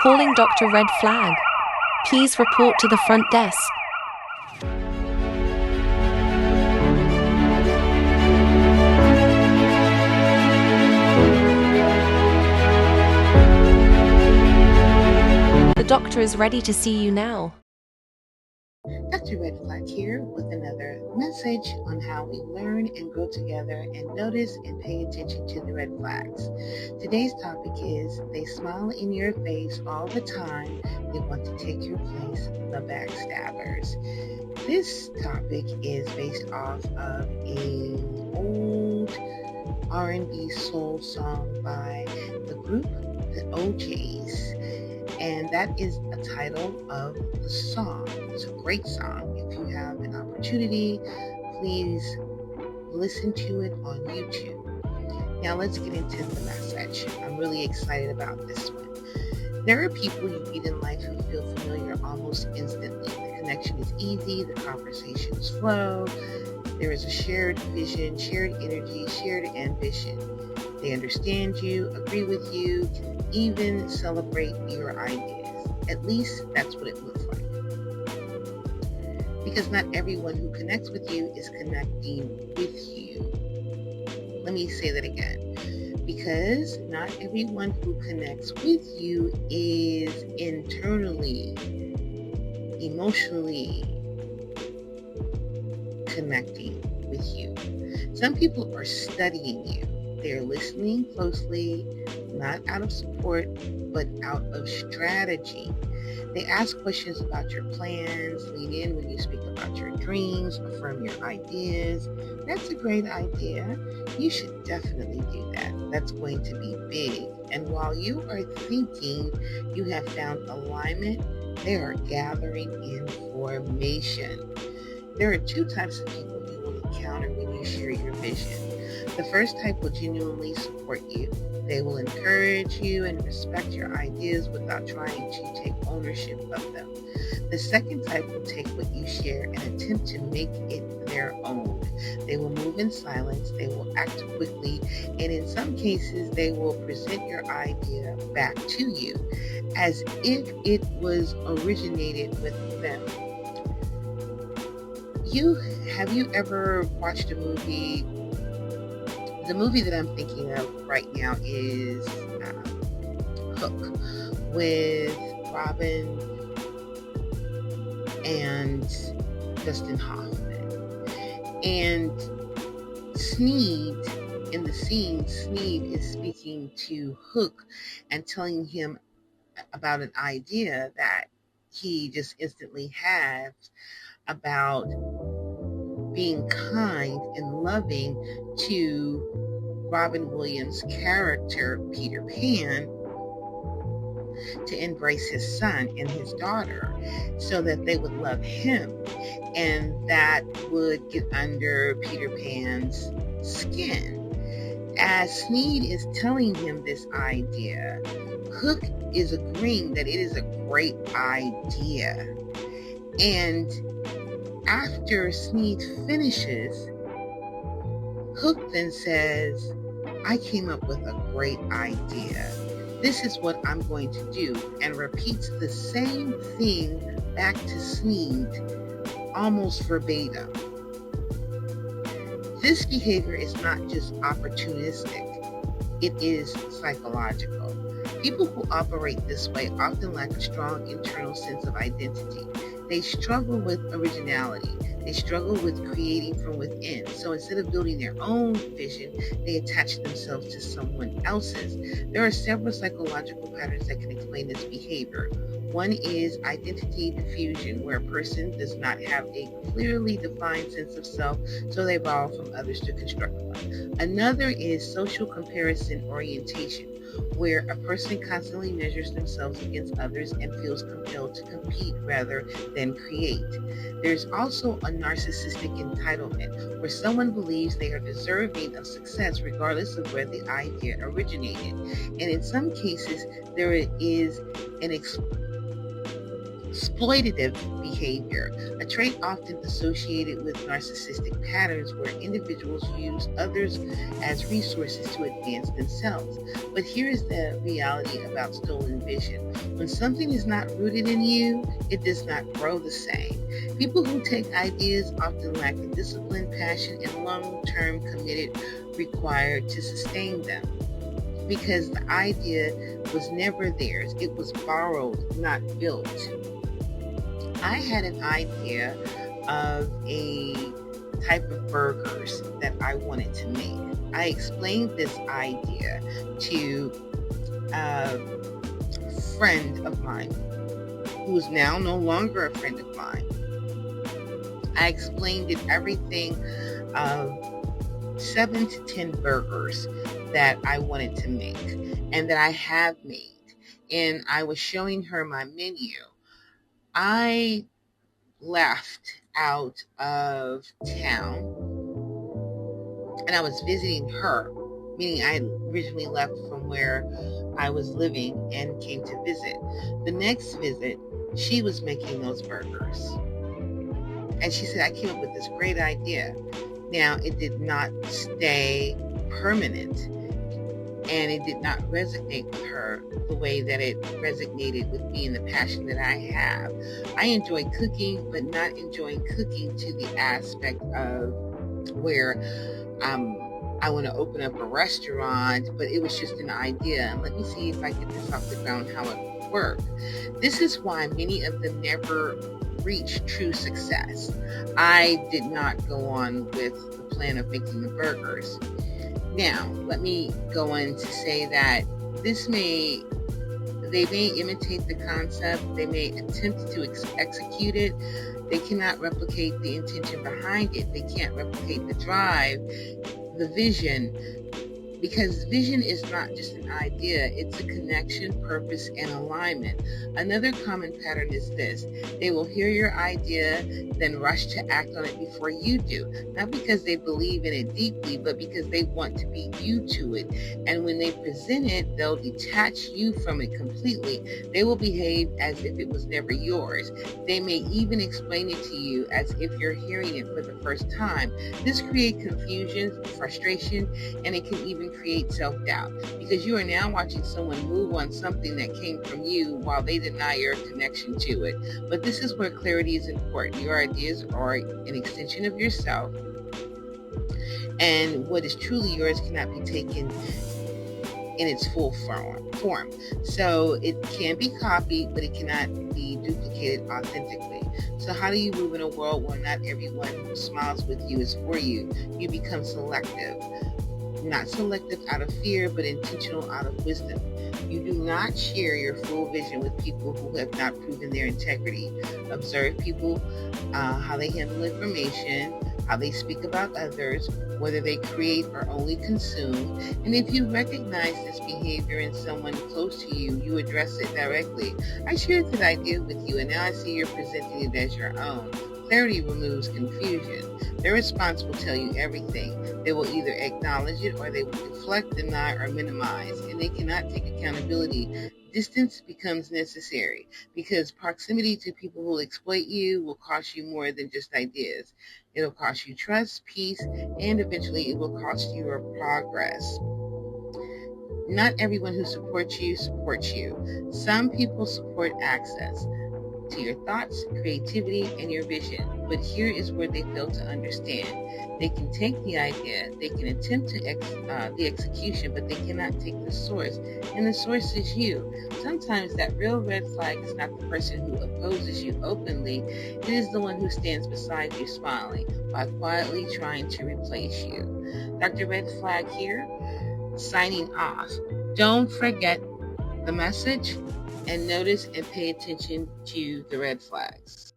Calling Dr. Red Flag. Please report to the front desk. The doctor is ready to see you now. Dr. Red Flag here with another message on how we learn and grow together and notice and pay attention to the red flags. Today's topic is they smile in your face all the time. They want to take your place, the Backstabbers. This topic is based off of an old R&B soul song by the group the OJs. And that is the title of the song. It's a great song. If you have an opportunity, please listen to it on YouTube. Now let's get into the message. I'm really excited about this one. There are people you meet in life who feel familiar almost instantly. The connection is easy, the conversations flow, there is a shared vision, shared energy, shared ambition. They understand you, agree with you, can even celebrate your ideas. At least that's what it looks like. Because not everyone who connects with you is connecting with you. Let me say that again. Because not everyone who connects with you is internally, emotionally connecting with you. Some people are studying you. They're listening closely, not out of support, but out of strategy. They ask questions about your plans, lean in when you speak about your dreams, affirm your ideas. That's a great idea. You should definitely do that. That's going to be big. And while you are thinking you have found alignment, they are gathering information. There are two types of people you will encounter when you share your vision. The first type will genuinely support you. They will encourage you and respect your ideas without trying to take ownership of them. The second type will take what you share and attempt to make it their own. They will move in silence, they will act quickly, and in some cases, they will present your idea back to you as if it was originated with them. Have you ever watched a movie? The movie that I'm thinking of right now is Hook with Robin and Dustin Hoffman. And Sneed, in the scene, Sneed is speaking to Hook and telling him about an idea that he just instantly has about being kind and loving to Robin Williams' character, Peter Pan, to embrace his son and his daughter so that they would love him, and that would get under Peter Pan's skin. As Sneed is telling him this idea, Hook is agreeing that it is a great idea. And after Sneed finishes, Hook then says, I came up with a great idea. This is what I'm going to do, and repeats the same thing back to Sneed, almost verbatim. This behavior is not just opportunistic, it is psychological. People who operate this way often lack a strong internal sense of identity. They struggle with originality. They struggle with creating from within. So instead of building their own vision, they attach themselves to someone else's. There are several psychological patterns that can explain this behavior. One is identity diffusion, where a person does not have a clearly defined sense of self, so they borrow from others to construct one. Another is social comparison orientation, where a person constantly measures themselves against others and feels compelled to compete rather than create. There's also a narcissistic entitlement, where someone believes they are deserving of success regardless of where the idea originated. And in some cases, there is exploitative behavior, a trait often associated with narcissistic patterns where individuals use others as resources to advance themselves. But here is the reality about stolen vision. When something is not rooted in you, it does not grow the same. People who take ideas often lack the discipline, passion, and long-term committed required to sustain them, because the idea was never theirs. It was borrowed, not built. I had an idea of a type of burgers that I wanted to make. I explained this idea to a friend of mine who is now no longer a friend of mine. I explained it everything of 7 to 10 burgers that I wanted to make and that I have made. And I was showing her my menu. I left out of town and I was visiting her, meaning I originally left from where I was living and came to visit. The next visit, she was making those burgers. And she said, I came up with this great idea. Now, it did not stay permanent, and it did not resonate with her the way that it resonated with me and the passion that I have. I enjoy cooking, but not enjoying cooking to the aspect of where I want to open up a restaurant, but it was just an idea. And let me see if I get this off the ground, how it would work. This is why many of them never reach true success. I did not go on with the plan of making the burgers. Now, let me go on to say that they may imitate the concept, they may attempt to execute it. They cannot replicate the intention behind it. They can't replicate the drive, the vision, because vision is not just an idea, it's a connection, purpose, and alignment. Another common pattern is this: they will hear your idea, then rush to act on it before you do. Not because they believe in it deeply, but because they want to be you to it. And when they present it, they'll detach you from it completely. They will behave as if it was never yours. They may even explain it to you as if you're hearing it for the first time. This creates confusion, frustration, and it can even create self-doubt, because you are now watching someone move on something that came from you while they deny your connection to it. But this is where clarity is important. Your ideas are an extension of yourself, and what is truly yours cannot be taken in its full form. So it can be copied, but it cannot be duplicated authentically. So how do you move in a world where not everyone who smiles with you is for you? You become selective. Not selective out of fear, but intentional out of wisdom. You do not share your full vision with people who have not proven their integrity. Observe people, how they handle information, how they speak about others, whether they create or only consume. And if you recognize this behavior in someone close to you, you address it directly. I shared that idea with you, and now I see you're presenting it as your own. Clarity removes confusion. Their response will tell you everything. They will either acknowledge it or they will deflect, deny, or minimize, and they cannot take accountability. Distance becomes necessary because proximity to people who will exploit you will cost you more than just ideas. It'll cost you trust, peace, and eventually it will cost you your progress. Not everyone who supports you supports you. Some people support access to your thoughts, creativity, and your vision. But here is where they fail to understand. They can take the idea, they can attempt to the execution, but they cannot take the source. And the source is you. Sometimes that real red flag is not the person who opposes you openly. It is the one who stands beside you smiling while quietly trying to replace you. Dr. Red Flag here, signing off. Don't forget the message, and notice and pay attention to the red flags.